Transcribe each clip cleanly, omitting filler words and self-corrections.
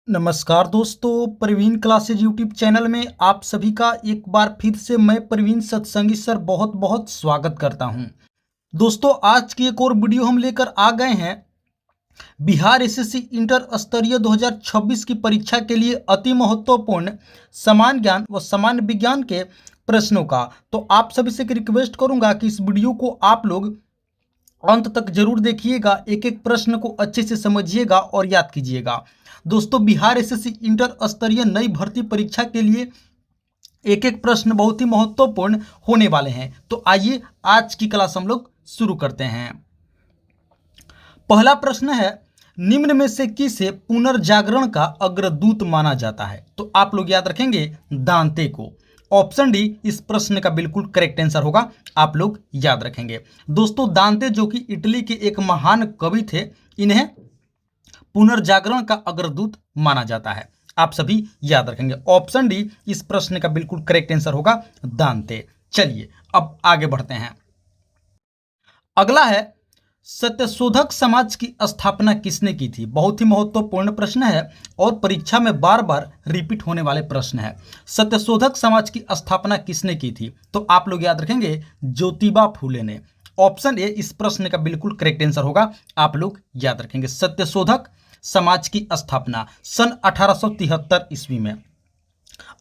नमस्कार दोस्तों, Praveen classes YouTube channel में आप सभी का एक बार फिर से मैं प्रवीण सत्संगी सर बहुत बहुत स्वागत करता हूं। दोस्तों, आज की एक और वीडियो हम लेकर आ गए हैं बिहार एसएससी इंटर स्तरीय 2026 की परीक्षा के लिए अति महत्वपूर्ण समान ज्ञान व सामान्य विज्ञान के प्रश्नों का। तो आप सभी से एक रिक्वेस्ट करूंगा कि इस वीडियो को आप लोग अंत तक जरूर देखिएगा, एक एक प्रश्न को अच्छे से समझिएगा और याद कीजिएगा। दोस्तों, बिहार एसएससी इंटर स्तरीय नई भर्ती परीक्षा के लिए एक एक प्रश्न बहुत ही महत्वपूर्ण होने वाले हैं। तो आइए आज की क्लास हम लोग शुरू करते हैं। पहला प्रश्न है, निम्न में से किसे पुनर्जागरण का अग्रदूत माना जाता है? तो आप लोग याद रखेंगे दांते को। ऑप्शन डी इस प्रश्न का बिल्कुल करेक्ट आंसर होगा, आप लोग याद रखेंगे। दोस्तों, दांते जो कि इटली के एक महान कवि थे, इन्हें पुनर्जागरण का अग्रदूत माना जाता है, आप सभी याद रखेंगे। ऑप्शन डी इस प्रश्न का बिल्कुल करेक्ट आंसर होगा, दांते। चलिए अब आगे बढ़ते हैं। अगला है, सत्यशोधक समाज की स्थापना किसने की थी? बहुत ही महत्वपूर्ण प्रश्न है और परीक्षा में बार बार रिपीट होने वाले प्रश्न है। सत्यशोधक समाज की स्थापना किसने की थी? तो आप लोग याद रखेंगे ज्योतिबा फूले ने। ऑप्शन ए इस प्रश्न का बिल्कुल करेक्ट आंसर होगा, आप लोग याद रखेंगे। सत्यशोधक समाज की स्थापना सन 1873 ईस्वी में।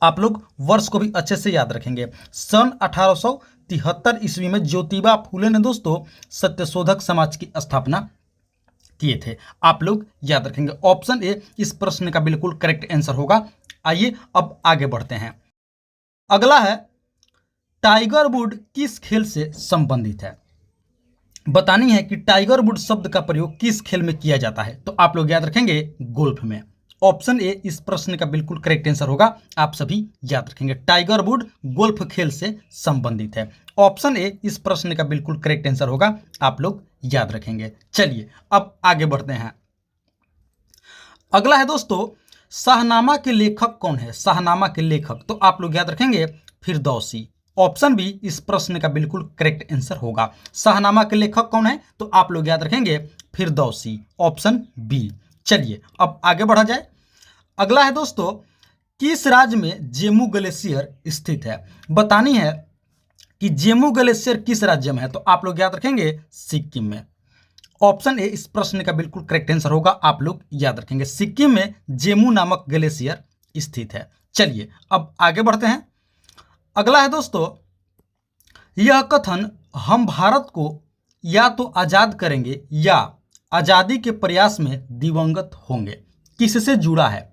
आप लोग वर्ष को भी अच्छे से याद रखेंगे। सन 1873 ईस्वी में ज्योतिबा फूले ने दोस्तों सत्यशोधक समाज की स्थापना किए थे, आप लोग याद रखेंगे। ऑप्शन ए इस प्रश्न का बिल्कुल करेक्ट आंसर होगा। आइए अब आगे बढ़ते हैं। अगला है, टाइगर वुड किस खेल से संबंधित है? बतानी है कि टाइगर वुड शब्द का प्रयोग किस खेल में किया जाता है? तो आप लोग याद रखेंगे गोल्फ में। ऑप्शन ए इस प्रश्न का बिल्कुल करेक्ट आंसर होगा, आप सभी याद रखेंगे। टाइगर वुड गोल्फ खेल से संबंधित है। ऑप्शन ए इस प्रश्न का बिल्कुल करेक्ट आंसर होगा, आप लोग याद रखेंगे। चलिए अब आगे बढ़ते हैं। अगला है दोस्तों, शाहनामा के लेखक कौन है? शाहनामा के लेखक तो आप लोग याद रखेंगे फिरदौसी। ऑप्शन बी इस प्रश्न का बिल्कुल करेक्ट आंसर होगा। शाहनामा के लेखक कौन है? तो आप लोग याद रखेंगे फिरदौसी। Option B. चलिए अब आगे बढ़ा जाए। अगला है दोस्तों, किस राज्य में जेमू ग्लेशियर स्थित है? बतानी है कि जेमू ग्लेशियर किस राज्य में है? तो आप लोग याद रखेंगे सिक्किम में। ऑप्शन ए इस प्रश्न का बिल्कुल करेक्ट आंसर होगा, आप लोग याद रखेंगे। सिक्किम में जेमू नामक ग्लेशियर स्थित है। चलिए अब आगे बढ़ते हैं। अगला है दोस्तों, यह कथन हम भारत को या तो आजाद करेंगे या आजादी के प्रयास में दिवंगत होंगे, किससे जुड़ा है?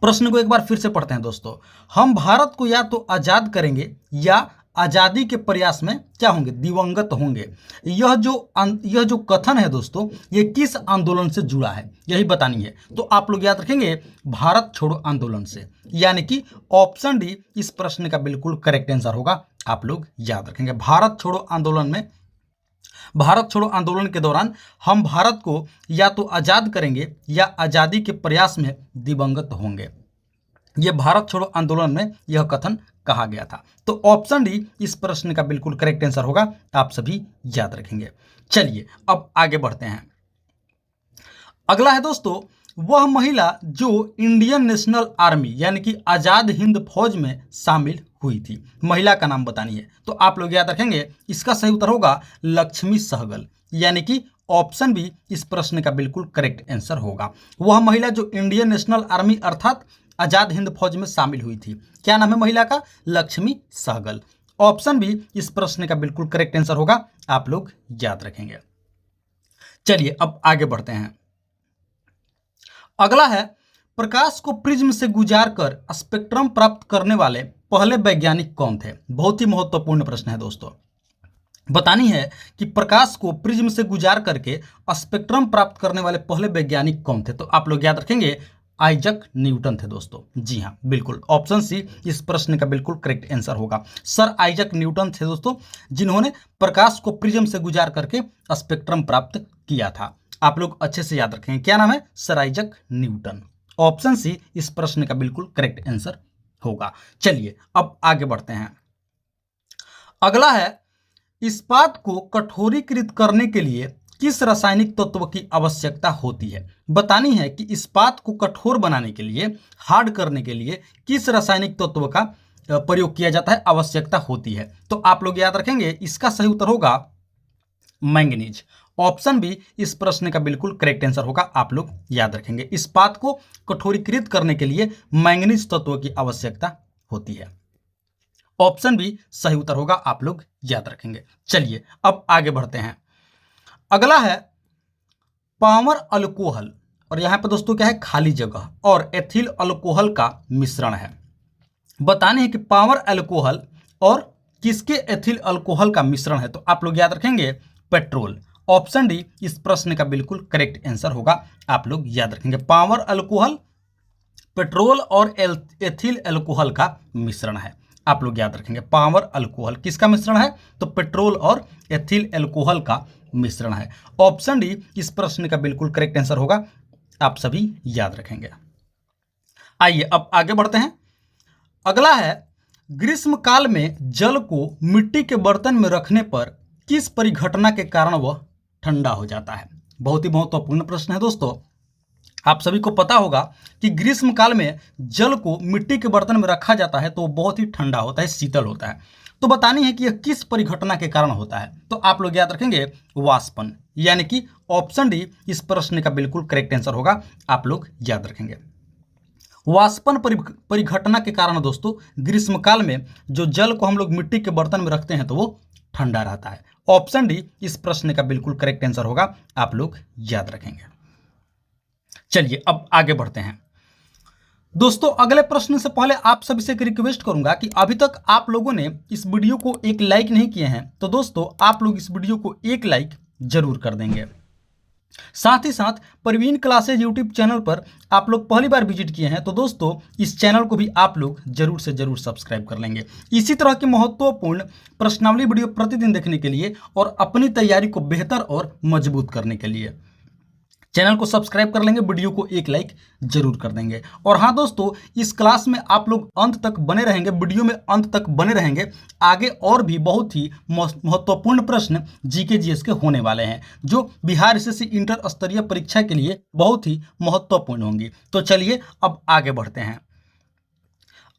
प्रश्न को एक बार फिर से पढ़ते हैं दोस्तों। हम भारत को या तो आजाद करेंगे या आजादी के प्रयास में क्या होंगे? दिवंगत होंगे। यह जो कथन है दोस्तों, ये किस आंदोलन से जुड़ा है, यही बतानी है। तो आप लोग याद रखेंगे भारत छोड़ो आंदोलन से, यानी कि ऑप्शन डी इस प्रश्न का बिल्कुल करेक्ट आंसर होगा, आप लोग याद रखेंगे। भारत छोड़ो आंदोलन के दौरान हम भारत को या तो आजाद करेंगे या आजादी के प्रयास में दिवंगत होंगे, यह भारत छोड़ो आंदोलन में यह कथन कहा गया था। तो ऑप्शन डी इस प्रश्न का बिल्कुल करेक्ट आंसर होगा, आप सभी याद रखेंगे। चलिए अब आगे बढ़ते हैं। अगला है दोस्तों, वह महिला जो इंडियन नेशनल आर्मी यानी कि आजाद हिंद फौज में शामिल हुई थी, महिला का नाम बतानी है। तो आप लोग याद रखेंगे इसका सही उत्तर होगा लक्ष्मी सहगल, यानी कि ऑप्शन बी इस प्रश्न का बिल्कुल करेक्ट आंसर होगा। वह महिला जो इंडियन नेशनल आर्मी अर्थात आजाद हिंद फौज में शामिल हुई थी, क्या नाम है महिला का? लक्ष्मी सहगल। ऑप्शन बी इस प्रश्न का बिल्कुल करेक्ट आंसर होगा, आप लोग याद रखेंगे। चलिए अब आगे बढ़ते हैं। अगला है, प्रकाश को प्रिज्म से गुजार कर स्पेक्ट्रम प्राप्त करने वाले पहले वैज्ञानिक कौन थे? बहुत ही महत्वपूर्ण प्रश्न है दोस्तों। बतानी है कि प्रकाश को प्रिज्म से गुजार करके स्पेक्ट्रम प्राप्त करने वाले पहले वैज्ञानिक कौन थे? तो आप लोग याद रखेंगे आइजक न्यूटन थे दोस्तों। जी हाँ, बिल्कुल ऑप्शन सी इस प्रश्न का बिल्कुल करेक्ट आंसर होगा। सर आइजक न्यूटन थे दोस्तों, जिन्होंने प्रकाश को प्रिज्म से गुजार करके स्पेक्ट्रम प्राप्त किया था। आप लोग अच्छे से याद रखेंगे, क्या नाम है? Sir Isaac Newton. Option C इस प्रश्न का बिल्कुल करेक्ट आंसर होगा। चलिए अब आगे बढ़ते हैं। अगला है, इस्पात को कठोरीकृत करने के लिए किस रासायनिक तत्व की आवश्यकता होती है? बतानी है कि इस्पात को कठोर बनाने के लिए, हार्ड करने के लिए किस रासायनिक तत्व का प्रयोग किया जाता है, आवश्यकता होती है। तो आप लोग याद रखेंगे इसका सही उत्तर होगा मैंगनीज। ऑप्शन बी इस प्रश्न का बिल्कुल करेक्ट आंसर होगा। आप लोग याद रखेंगे इस्पात को कठोरीकृत करने के लिए मैंगनीज तत्व की आवश्यकता होती है। ऑप्शन बी सही उत्तर होगा। आप लोग याद रखेंगे। चलिए अब आगे बढ़ते हैं। अगला है पावर अल्कोहल, और यहां पर दोस्तों क्या है, खाली जगह, और एथिल अल्कोहल का मिश्रण है। बताने हैं कि पावर अल्कोहल और किसके एथिल अल्कोहल का मिश्रण है। तो आप लोग याद रखेंगे पेट्रोल। ऑप्शन डी इस प्रश्न का बिल्कुल करेक्ट आंसर होगा। आप लोग याद रखेंगे पावर अल्कोहल पेट्रोल और एथिल अल्कोहल का मिश्रण है। आप लोग याद रखेंगे पावर अल्कोहल किसका मिश्रण है, तो पेट्रोल और एथिल अल्कोहल का मिश्रण है। ऑप्शन डी इस प्रश्न का बिल्कुल करेक्ट आंसर होगा। आप सभी याद रखेंगे। आइए अब आगे बढ़ते हैं। अगला है ग्रीष्म काल में जल को मिट्टी के बर्तन में रखने पर किस परिघटना के कारण वह ठंडा हो जाता है। बहुत ही महत्वपूर्ण प्रश्न है दोस्तों। आप सभी को पता होगा कि ग्रीष्म काल में जल को मिट्टी के बर्तन में रखा जाता है तो बहुत ही ठंडा होता है, शीतल होता है। तो बतानी है कि यह किस परिघटना के कारण होता है। तो आप लोग याद रखेंगे वाष्पन, यानी कि ऑप्शन डी इस प्रश्न का बिल्कुल करेक्ट आंसर होगा। आप लोग याद रखेंगे वाष्पन परिघटना के कारण दोस्तों ग्रीष्म काल में जो जल को हम लोग मिट्टी के बर्तन में रखते हैं तो वो ठंडा रहता है। ऑप्शन डी इस प्रश्न का बिल्कुल करेक्ट आंसर होगा। आप लोग याद रखेंगे। चलिए अब आगे बढ़ते हैं दोस्तों। अगले प्रश्न से पहले आप सभी से एक रिक्वेस्ट करूंगा कि अभी तक आप लोगों ने इस वीडियो को एक लाइक नहीं किए हैं तो दोस्तों आप लोग इस वीडियो को एक लाइक जरूर कर देंगे। साथ ही साथ प्रवीण क्लासेज यूट्यूब चैनल पर आप लोग पहली बार विजिट किए हैं तो दोस्तों इस चैनल को भी आप लोग जरूर से जरूर सब्सक्राइब कर लेंगे। इसी तरह की महत्वपूर्ण प्रश्नावली वीडियो प्रतिदिन देखने के लिए और अपनी तैयारी को बेहतर और मजबूत करने के लिए चैनल को सब्सक्राइब कर लेंगे, वीडियो को एक लाइक जरूर कर देंगे। और हाँ दोस्तों इस क्लास में आप लोग अंत तक बने रहेंगे, वीडियो में अंत तक बने रहेंगे। आगे और भी बहुत ही महत्वपूर्ण प्रश्न जीके जीएस के होने वाले हैं जो बिहार एसएससी इंटर स्तरीय परीक्षा के लिए बहुत ही महत्वपूर्ण होंगी। तो चलिए अब आगे बढ़ते हैं।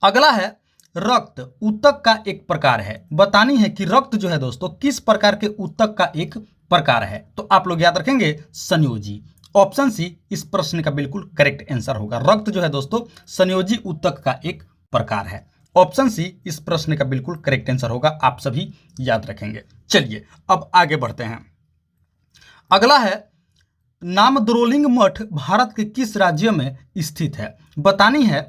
अगला है रक्त ऊतक का एक प्रकार है। बतानी है कि रक्त जो है दोस्तों किस प्रकार के ऊतक का एक प्रकार है। तो आप लोग याद रखेंगे संयोजी। ऑप्शन सी इस प्रश्न का बिल्कुल करेक्ट आंसर होगा। रक्त जो है दोस्तों संयोजी ऊतक का एक प्रकार है। ऑप्शन सी इस प्रश्न का बिल्कुल करेक्ट आंसर होगा। आप सभी याद रखेंगे। चलिए अब आगे बढ़ते हैं। अगला है नामद्रोलिंग मठ भारत के किस राज्य में स्थित है। बतानी है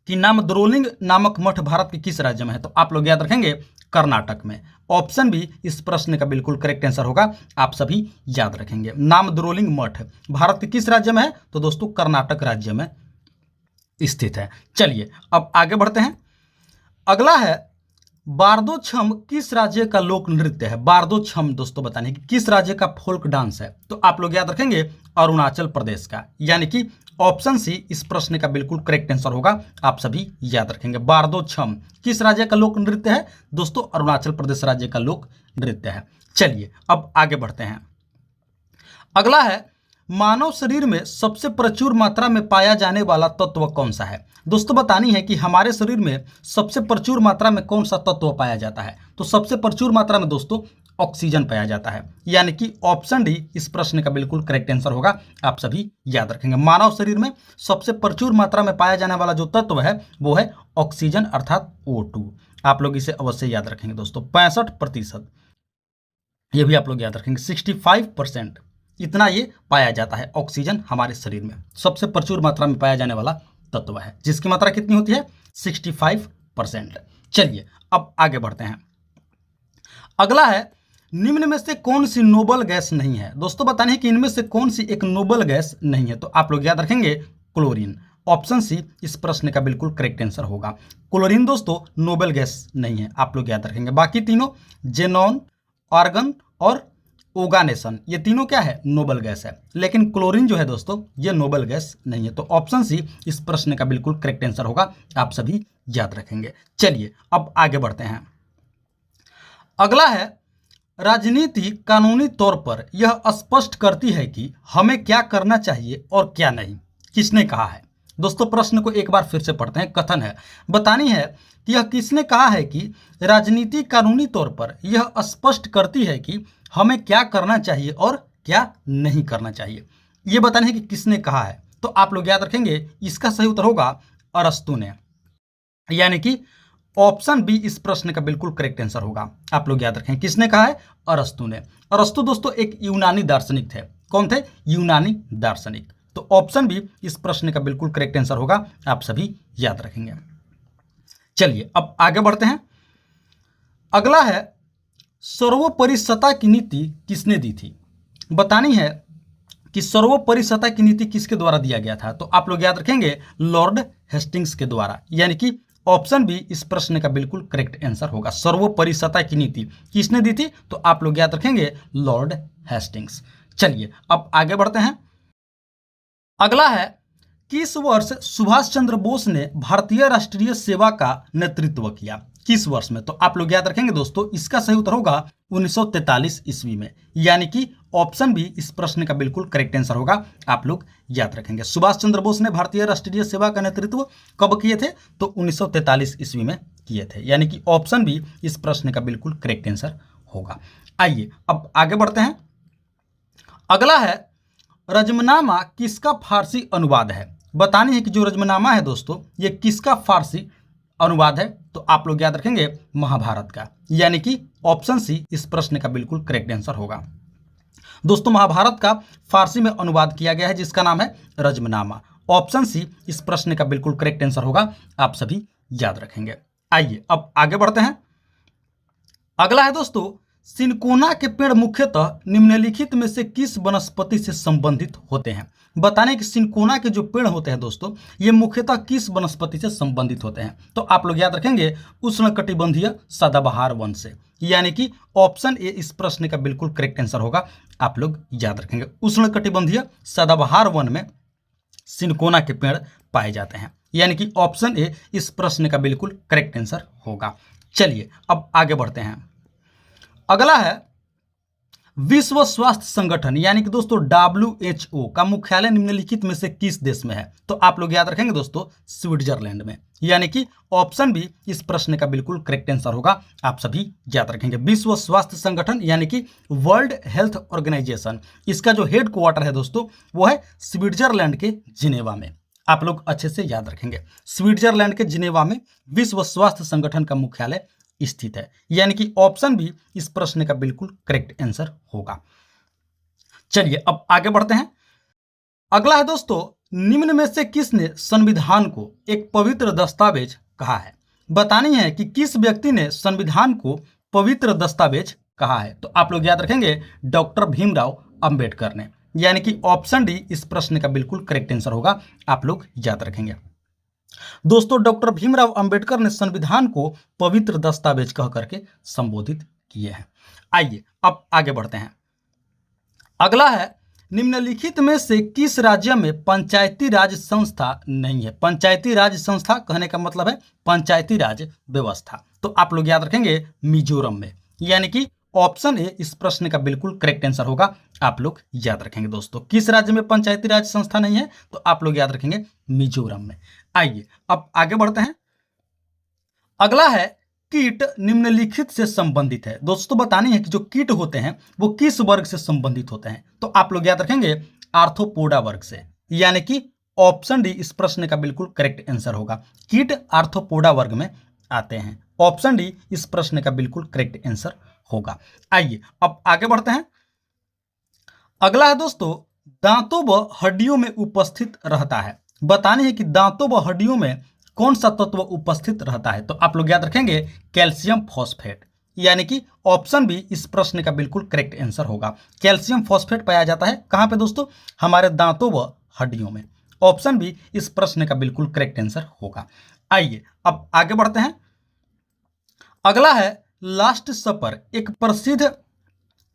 कि नामद्रोलिंग नामक मठ भारत के किस राज्य में है। तो आप लोग याद रखेंगे कर्नाटक में। ऑप्शन बी इस प्रश्न का बिल्कुल करेक्ट आंसर होगा। आप सभी याद रखेंगे नामद्रोलिंग मठ भारत के किस राज्य में है। तो दोस्तों कर्नाटक राज्य में स्थित है। चलिए अब आगे बढ़ते हैं। अगला है बारदो छम किस राज्य का लोक नृत्य है। बारदो छम दोस्तों बताने कि किस राज्य का फोल्क डांस है। तो आप लोग याद रखेंगे अरुणाचल प्रदेश का, यानी कि ऑप्शन सी इस प्रश्न का बिल्कुल करेक्ट आंसर होगा। आप सभी याद रखेंगे बारदो छम किस राज्य का लोक नृत्य है। दोस्तों अरुणाचल प्रदेश राज्य का लोक नृत्य है। चलिए अब आगे बढ़ते हैं। अगला है मानव शरीर में सबसे प्रचुर मात्रा में पाया जाने वाला तत्व कौन सा है। दोस्तों बतानी है कि हमारे शरीर में सबसे प्रचुर मात्रा में कौन सा तत्व पाया जाता है। तो सबसे प्रचुर मात्रा में दोस्तों ऑक्सीजन पाया जाता है, यानी कि ऑप्शन डी इस प्रश्न का बिल्कुल करेक्ट आंसर होगा। आप सभी याद रखेंगे मानव शरीर में सबसे प्रचुर मात्रा में पाया जाने वाला जो तत्व है वो है ऑक्सीजन अर्थात O2। आप लोग इसे अवश्य याद रखेंगे दोस्तों। 65% ये भी आप लोग याद रखेंगे। 65% इतना ये पाया जाता है ऑक्सीजन हमारे शरीर में। सबसे प्रचुर मात्रा में पाया जाने वाला तत्व है जिसकी मात्रा कितनी होती है 65%। चलिए अब आगे बढ़ते हैं। अगला है निम्न में से कौन सी नोबल गैस नहीं है। दोस्तों बताने हैं कि इनमें से कौन सी एक नोबल गैस नहीं है। तो आप लोग याद रखेंगे क्लोरीन। ऑप्शन सी इस प्रश्न का बिल्कुल करेक्ट आंसर होगा। क्लोरीन दोस्तों नोबल गैस नहीं है। आप लोग याद रखेंगे। बाकी तीनों जेनॉन, आर्गन और ओगानेशन ये तीनों क्या है नोबल गैस है, लेकिन क्लोरीन जो है दोस्तों ये नोबल गैस नहीं है। तो ऑप्शन सी इस प्रश्न का बिल्कुल करेक्ट आंसर होगा। आप सभी याद रखेंगे। चलिए अब आगे बढ़ते हैं। अगला है राजनीति कानूनी तौर पर यह स्पष्ट करती है कि हमें क्या करना चाहिए और क्या नहीं। किसने कहा है? दोस्तों प्रश्न को एक बार फिर से पढ़ते हैं। कथन है, बतानी है कि यह किसने कहा है कि राजनीति कानूनी तौर पर यह स्पष्ट करती है कि हमें क्या करना चाहिए और क्या नहीं करना चाहिए। ये बतानी है कि किसने कहा है। तो आप लोग याद रखेंगे इसका सही उत्तर होगा अरस्तु ने, यानी कि ऑप्शन बी इस प्रश्न का बिल्कुल करेक्ट आंसर होगा। आप लोग याद रखें किसने कहा है? अरस्तु ने। अरस्तु दोस्तों एक यूनानी दार्शनिक थे। कौन थे? यूनानी दार्शनिक। तो ऑप्शन बी इस प्रश्न का बिल्कुल करेक्ट आंसर होगा, आप सभी याद रखेंगे। चलिए अब आगे बढ़ते हैं। अगला है, सर्वोपरि सत्ता की नीति किसने दी थी? बतानी है कि सर्वोपरि सत्ता की नीति किसके द्वारा दिया गया था। तो आप लोग याद रखेंगे लॉर्ड हेस्टिंग्स के द्वारा, यानी कि ऑप्शन बी इस प्रश्न का बिल्कुल करेक्ट आंसर होगा। सर्वोपरि सत्ता की नीति किसने दी थी? तो आप लोग याद रखेंगे लॉर्ड हेस्टिंग्स। चलिए अब आगे बढ़ते हैं। अगला है, किस वर्ष सुभाष चंद्र बोस ने भारतीय राष्ट्रीय सेवा का नेतृत्व किया? किस वर्ष में? तो आप लोग याद रखेंगे दोस्तों इसका सही उत्तर होगा 1943 ईस्वी में, यानी कि ऑप्शन बी इस प्रश्न का बिल्कुल करेक्ट आंसर होगा। आप लोग याद रखेंगे सुभाष चंद्र बोस ने भारतीय राष्ट्रीय सेवा का नेतृत्व कब किए थे? तो 1943 ईस्वी में किए थे, यानी कि ऑप्शन बी इस प्रश्न का बिल्कुल करेक्ट आंसर होगा। आइए अब आगे बढ़ते हैं। अगला है, रजमनामा किसका फारसी अनुवाद है? बतानी है कि जो रजमनामा है दोस्तों ये किसका फारसी अनुवाद है? तो आप लोग याद रखेंगे महाभारत का, यानी कि ऑप्शन सी इस प्रश्न का बिल्कुल करेक्ट आंसर होगा। दोस्तों महाभारत का फारसी में अनुवाद किया गया है जिसका नाम है रजमनामा। ऑप्शन सी इस प्रश्न का बिल्कुल करेक्ट आंसर होगा, आप सभी याद रखेंगे। आइए अब आगे बढ़ते हैं। अगला है दोस्तों, सिनकोना के पेड़ मुख्यतः निम्नलिखित में से किस वनस्पति से संबंधित होते हैं? बताने कि सिनकोना के जो पेड़ होते हैं दोस्तों ये मुख्यतः किस वनस्पति से संबंधित होते हैं? तो आप लोग याद रखेंगे उष्णकटिबंधीय सदाबहार वन से, यानी कि ऑप्शन ए इस प्रश्न का बिल्कुल करेक्ट आंसर होगा। आप लोग याद रखेंगे उष्णकटिबंधीय सदाबहार वन में सिनकोना के पेड़ पाए जाते हैं, यानी कि ऑप्शन ए इस प्रश्न का बिल्कुल करेक्ट आंसर होगा। चलिए अब आगे बढ़ते हैं। अगला है, विश्व स्वास्थ्य संगठन यानी कि दोस्तों WHO का मुख्यालय निम्नलिखित में से किस देश में है? तो आप लोग याद रखेंगे दोस्तों स्विट्जरलैंड में, यानी कि ऑप्शन बी इस प्रश्न का बिल्कुल करेक्ट आंसर होगा। आप सभी याद रखेंगे विश्व स्वास्थ्य संगठन यानी कि वर्ल्ड हेल्थ ऑर्गेनाइजेशन, इसका जो हेड क्वार्टर है दोस्तों वो है स्विट्जरलैंड के जिनेवा में। आप लोग अच्छे से याद रखेंगे स्विट्जरलैंड के जिनेवा में विश्व स्वास्थ्य संगठन का मुख्यालय स्थित है, यानी कि ऑप्शन बी इस प्रश्न का बिल्कुल करेक्ट आंसर होगा। चलिए अब आगे बढ़ते हैं। अगला है दोस्तों, निम्न में से किसने संविधान को एक पवित्र दस्तावेज कहा है? बतानी है कि किस व्यक्ति ने संविधान को पवित्र दस्तावेज कहा है? तो आप लोग याद रखेंगे डॉक्टर भीमराव अंबेडकर ने, यानी कि ऑप्शन डी इस प्रश्न का बिल्कुल करेक्ट आंसर होगा। आप लोग याद रखेंगे दोस्तों डॉक्टर भीमराव अंबेडकर ने संविधान को पवित्र दस्तावेज कह करके संबोधित किए हैं। आइए अब आगे बढ़ते हैं। अगला है, निम्नलिखित में से किस राज्य में पंचायती राज संस्था नहीं है? पंचायती राज संस्था कहने का मतलब है पंचायती राज व्यवस्था। तो आप लोग याद रखेंगे मिजोरम में, यानी कि ऑप्शन ए इस प्रश्न का बिल्कुल करेक्ट आंसर होगा। आप लोग याद रखेंगे दोस्तों किस राज्य में पंचायती राज संस्था नहीं है? तो आप लोग याद रखेंगे मिजोरम में। आइए अब आगे बढ़ते हैं। अगला है, कीट निम्नलिखित से संबंधित है। दोस्तों बतानी है कि जो कीट होते हैं वो किस वर्ग से संबंधित होते हैं? तो आप लोग याद रखेंगे आर्थ्रोपोडा वर्ग से, यानी कि ऑप्शन डी इस प्रश्न का बिल्कुल करेक्ट आंसर होगा। कीट आर्थ्रोपोडा वर्ग में आते हैं, ऑप्शन डी इस प्रश्न का बिल्कुल करेक्ट आंसर होगा। आइए अब आगे बढ़ते हैं। अगला है दोस्तों, दांतों व हड्डियों में उपस्थित रहता है। बतानी है कि दांतों व हड्डियों में कौन सा तत्व उपस्थित रहता है? तो आप लोग याद रखेंगे कैल्शियम फॉस्फेट, यानी कि ऑप्शन बी इस प्रश्न का बिल्कुल करेक्ट आंसर होगा। कैल्शियम फॉस्फेट पाया जाता है कहां पे दोस्तों? हमारे दांतों व हड्डियों में। ऑप्शन बी इस प्रश्न का बिल्कुल करेक्ट आंसर होगा। आइए अब आगे बढ़ते हैं। अगला है, लास्ट सपर एक प्रसिद्ध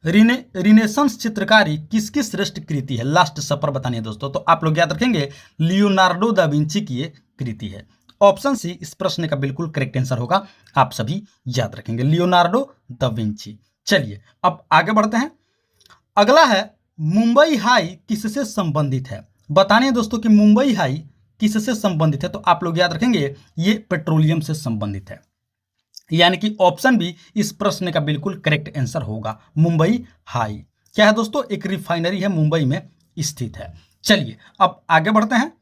रिनेसेंस चित्रकारी किसकी श्रेष्ठ कृति है? लास्ट सपर बतानी है दोस्तों। तो आप लोग याद रखेंगे लियोनार्डो दा विंची की ये कृति है। ऑप्शन सी इस प्रश्न का बिल्कुल करेक्ट आंसर होगा। आप सभी याद रखेंगे लियोनार्डो दा विंची। चलिए अब आगे बढ़ते हैं। अगला है मुंबई हाई किससे संबंधित है। बताने हैं दोस्तों कि मुंबई हाई किससे संबंधित है, तो आप लोग याद रखेंगे ये पेट्रोलियम से संबंधित है, यानी कि ऑप्शन बी इस प्रश्न का बिल्कुल करेक्ट आंसर होगा। मुंबई हाई क्या है दोस्तों, एक रिफाइनरी है, मुंबई में स्थित है। चलिए अब आगे बढ़ते हैं।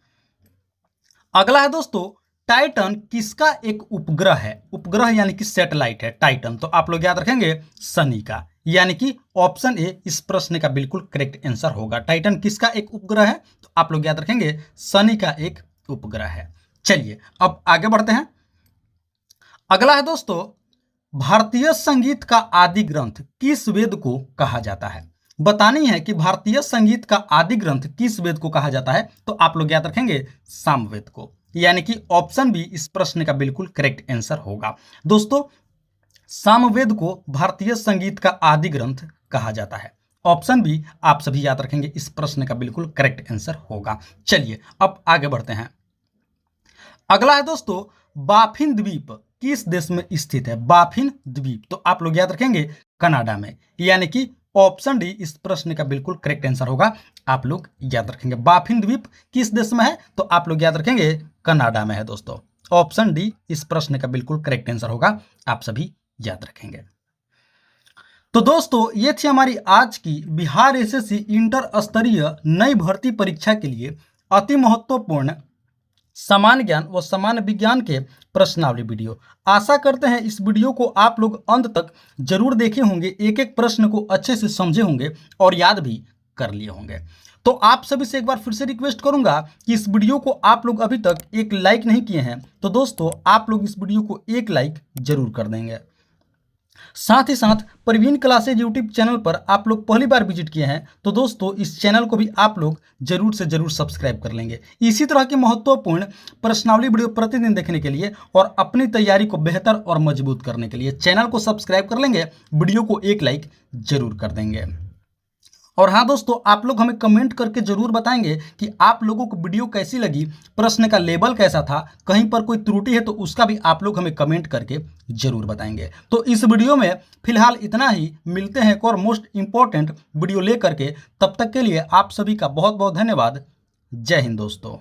अगला है दोस्तों टाइटन किसका एक उपग्रह है। उपग्रह यानी कि सैटेलाइट है टाइटन, तो आप लोग याद रखेंगे सनी का, यानी कि ऑप्शन ए इस प्रश्न का बिल्कुल करेक्ट आंसर होगा। टाइटन किसका एक उपग्रह है, तो आप लोग याद रखेंगे सनी का एक उपग्रह है। चलिए अब आगे बढ़ते हैं। अगला है दोस्तों भारतीय संगीत का आदि ग्रंथ किस वेद को कहा जाता है। बतानी है कि भारतीय संगीत का आदि ग्रंथ किस वेद को कहा जाता है, तो आप लोग याद रखेंगे सामवेद को, यानी कि ऑप्शन बी इस प्रश्न का बिल्कुल करेक्ट आंसर होगा। दोस्तों सामवेद को भारतीय संगीत का आदि ग्रंथ कहा जाता है। ऑप्शन बी आप सभी याद रखेंगे, इस प्रश्न का बिल्कुल करेक्ट आंसर होगा। चलिए अब आगे बढ़ते हैं। अगला है दोस्तों बाफिन द्वीप किस देश में स्थित है। बाफिन द्वीप, तो आप लोग याद रखेंगे कनाडा में, यानी कि ऑप्शन डी इस प्रश्न का बिल्कुल करेक्ट आंसर होगा। आप लोग याद रखेंगे बाफिन द्वीप किस देश में है, तो आप लोग याद रखेंगे कनाडा में है दोस्तों। ऑप्शन डी इस प्रश्न का बिल्कुल करेक्ट आंसर होगा, आप सभी याद रखेंगे। तो दोस्तों ये थी हमारी आज की बिहार एसएससी इंटर स्तरीय नई भर्ती परीक्षा के लिए अति महत्वपूर्ण समान ज्ञान व समान विज्ञान के प्रश्नावली वीडियो। आशा करते हैं इस वीडियो को आप लोग अंत तक जरूर देखे होंगे, एक एक प्रश्न को अच्छे से समझे होंगे और याद भी कर लिए होंगे। तो आप सभी से एक बार फिर से रिक्वेस्ट करूंगा कि इस वीडियो को आप लोग अभी तक एक लाइक नहीं किए हैं, तो दोस्तों आप लोग इस वीडियो को एक लाइक जरूर कर देंगे। साथ ही साथ प्रवीण क्लासेज यूट्यूब चैनल पर आप लोग पहली बार विजिट किए हैं, तो दोस्तों इस चैनल को भी आप लोग जरूर से जरूर सब्सक्राइब कर लेंगे। इसी तरह की महत्वपूर्ण प्रश्नावली वीडियो प्रतिदिन देखने के लिए और अपनी तैयारी को बेहतर और मजबूत करने के लिए चैनल को सब्सक्राइब कर लेंगे, वीडियो को एक लाइक जरूर कर देंगे। और हाँ दोस्तों आप लोग हमें कमेंट करके जरूर बताएंगे कि आप लोगों को वीडियो कैसी लगी, प्रश्न का लेवल कैसा था, कहीं पर कोई त्रुटि है तो उसका भी आप लोग हमें कमेंट करके जरूर बताएंगे। तो इस वीडियो में फिलहाल इतना ही, मिलते हैं एक और मोस्ट इंपॉर्टेंट वीडियो लेकर के, तब तक के लिए आप सभी का बहुत बहुत धन्यवाद। जय हिंद दोस्तों।